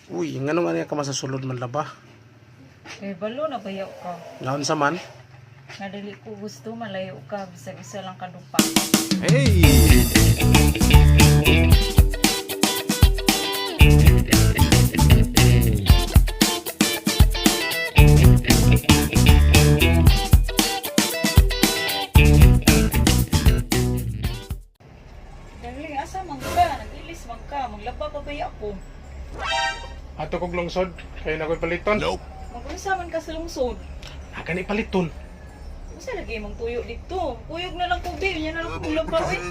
Uy, ngano nga niya ka masasulod man laba? Kay balo na bayaw ka. Naon sa man? Nadali ko gusto malayo ka bisag isa lang kadupa. Hey! Darling, asa man ka? Nagilis man ka. Maglaba pa baya ko. Ato kog lungsod, kayo na ko'y paliton. Nope. Mag-unsa man ka sa lungsod. Agani paliton. Masa lagi mong tuyo dito? Puyog na lang ko, babe. Yan na lang ko laba, eh.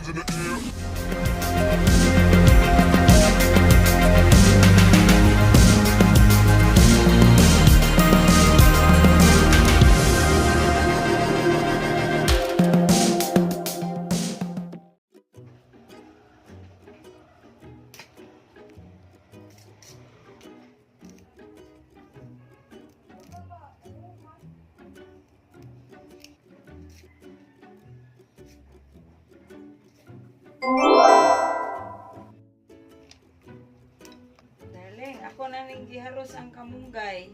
Darling, ako na ning giharos ang kamunggay.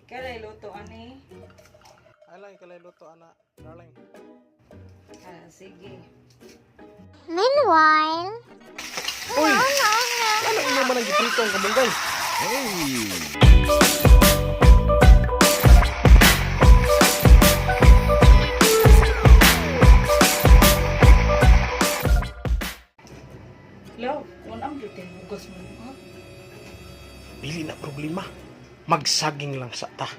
Kaya luto ani? Ay lang, ikalay luto, ana. Darling. Ah, sige. Meanwhile, Uy! Ano naman ang giprito ang kamunggay? Love, unang dutin bugos mo, ha? Dili na problema. Magsaging lang sa ta.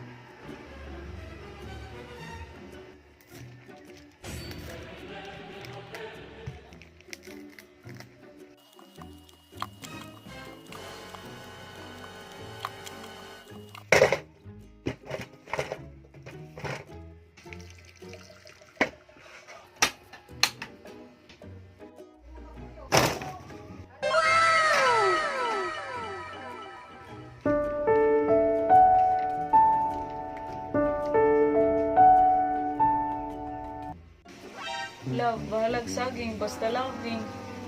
Love, bahalag saging, basta laging.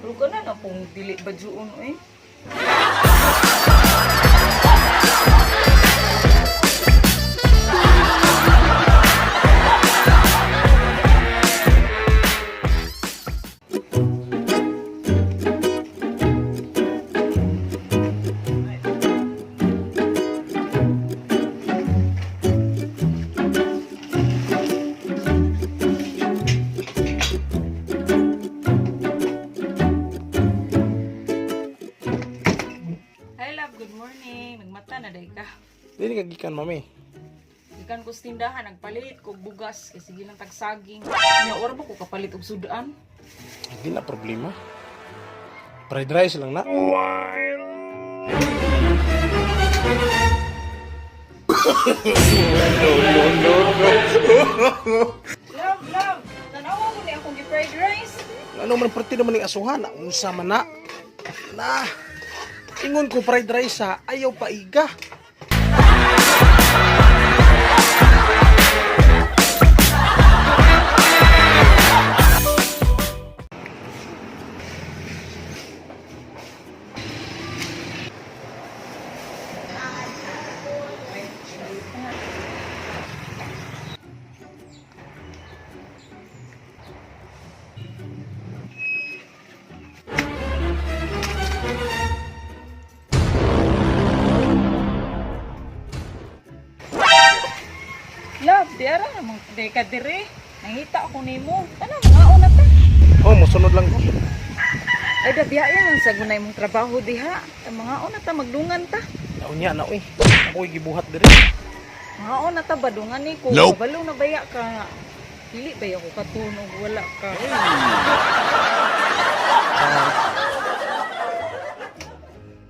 Pero ka na pong dili badyoon, eh. Hi, love. Good morning. Nagmata na day ka. Dili kagikan, mami. Ikan ko sa tindahan, nagpalit ko bugas. Kasi sige lang tagsaging. Nya, oras ba ko kapalit og sudaan? Hindi na problema. Fried rice lang na. Love. Tanawa mo ni akong fried rice. Ano man perti naman ng asuhan, unsa man na. Na. Ingon ko fried rice ha, ayaw pa iga. Love, di ara namang day ka dire. Nangita ako nimo. Ano mga una ta? Oh, musunod lang ko. Ay da biyayan man sa gunay mong trabaho diha. Mga una ta magdungan ta. Naon niya na, uy. Ako'y gibuhat diri. Mga una ta badungan ni ko. Nope. Balo na baya ka. Dili baya ko katunog wala ka.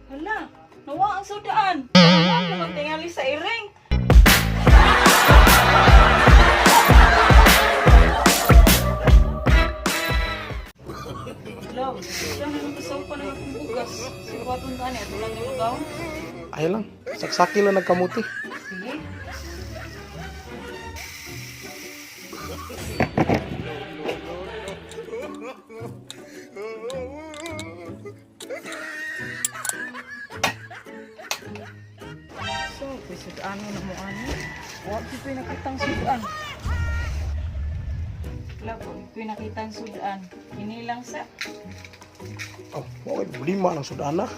Hala, nawa ang sudaan. Nawa naman tingali sa iring. Love, siya na nang kasaw pa na akong bugas. Siguraton ka niya, tulang yung lugaw. Ay lang, saksaki lang nagkamuti. Sige. Sudan mo na mo ani. Huwag ko nakitang sudan. Love, huwag ko nakitang sudan. Hinilang sa. Oh, okay, problema ng sudana.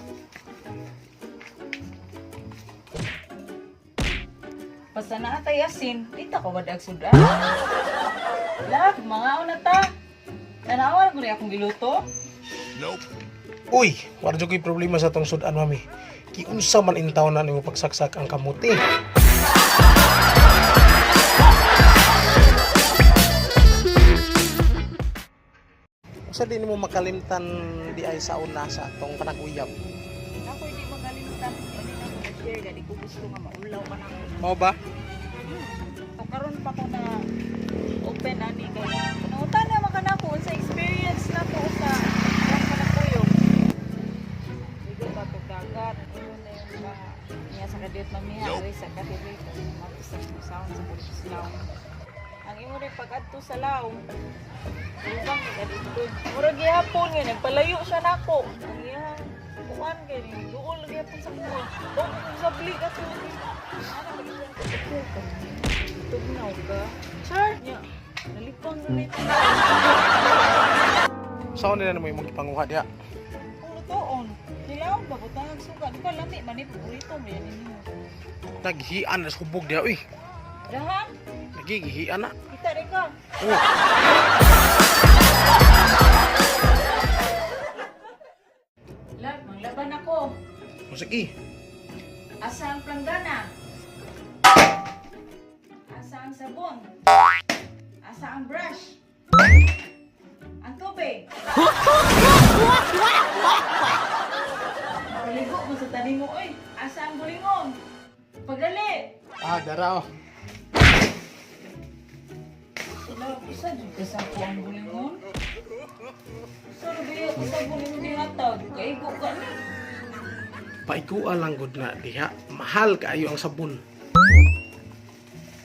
Basta na atay asin, dita ko badag sudan. Love, mga una ta. Tanawan ko rin akong giluto. Uy, wala dyan ko'y problema sa tong sudan, mami. Kiunsa man intaw na nimo pagsaksak ang kamuti. Sa di mo makalimtan di ay sa una sa tong panaguyab. Ako hindi magalimutan. Hindi na ko na-share. Dali ko gusto nga maulaw ka na. Mao ba? O karon pa ko na open ani kay nautan na maka ko sa experience na ko sa yang panakuyog. Dito ba ko dagat yun na yun ba niya sa kadiyot mamiha ay sa kadiyot mapisak mo sound sa Pulislaw. Ang imo rin pag-adto sa law ubang ni kadito. Murag gihapon nga nagpalayo siya nako. Ang iyang kuan kay duol gyapon sa kuha. Og sa bli ka to. Ana ba gyud ko? Tugnaw ka. Char nya. Nalipang na nito. Saan nila mo imong ipanguha diha? Kung lutoon. Hilaw ba butang suga. Di ba lami man ni paborito mo yan ninyo. Naghian na subog diha, uy. Dahan. Nagigihian na. Kita rin ka. Oh. Love, manglaban ako. O sige. Asa ang planggana? Asa ang sabon? Asa ang brush? Ang tubig? Paligo mo sa tanim mo, oy. Asa ang bulingon? Pagali! Ah, daraw. Love, isa dyan ka sa ako ang bulingon? Sorry, biyo ko sa bulingon dinatag. Kaigo ka na. Paikuha lang gud na diha. Mahal kaayo ang sabon.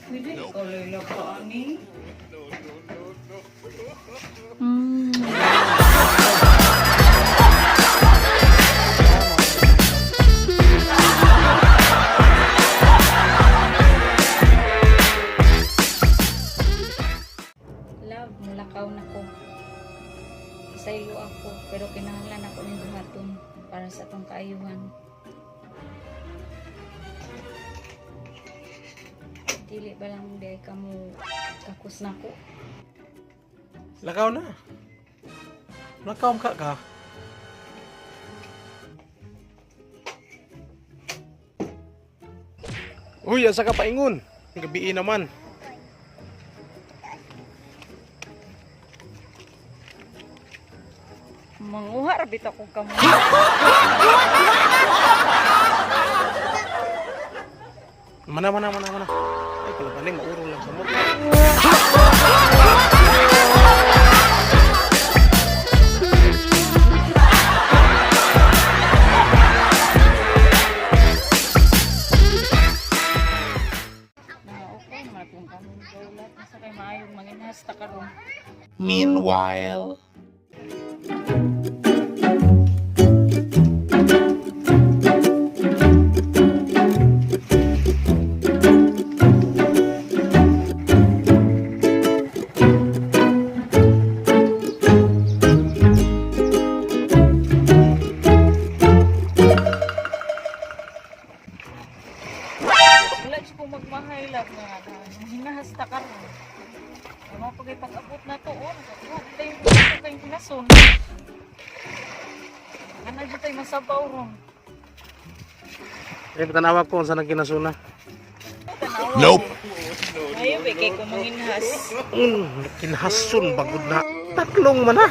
Pwede ikaw layla ka, ani? Love, mulakaw na ko. Saylo ako, pero kinahanglan ako ng buhaton para sa tong kaayuhan. Dili ba lang di ka mo kakus na ko? Lakaw na. Lakaw ka ka. Uy, asa ka paingon? Gabi naman. Manguha rabit ako kamo. Mana. Ay, kalau paling maurong lang sa mo. Okay, matong kamo ulat nasa kay maayong manginhas ta karon. Meanwhile, Wala siya kung magmahaylag na hinahas ta karon. Ay mo pagay pag-abot na to, oh, nakakuha tayo kayong pinason. Ano dyan tayo masabaw ron? ay patanawag ko sa nagkinasuna. Nope. Ayaw, kay kung manginhas. Kinhason bagod na. Tatlong mana.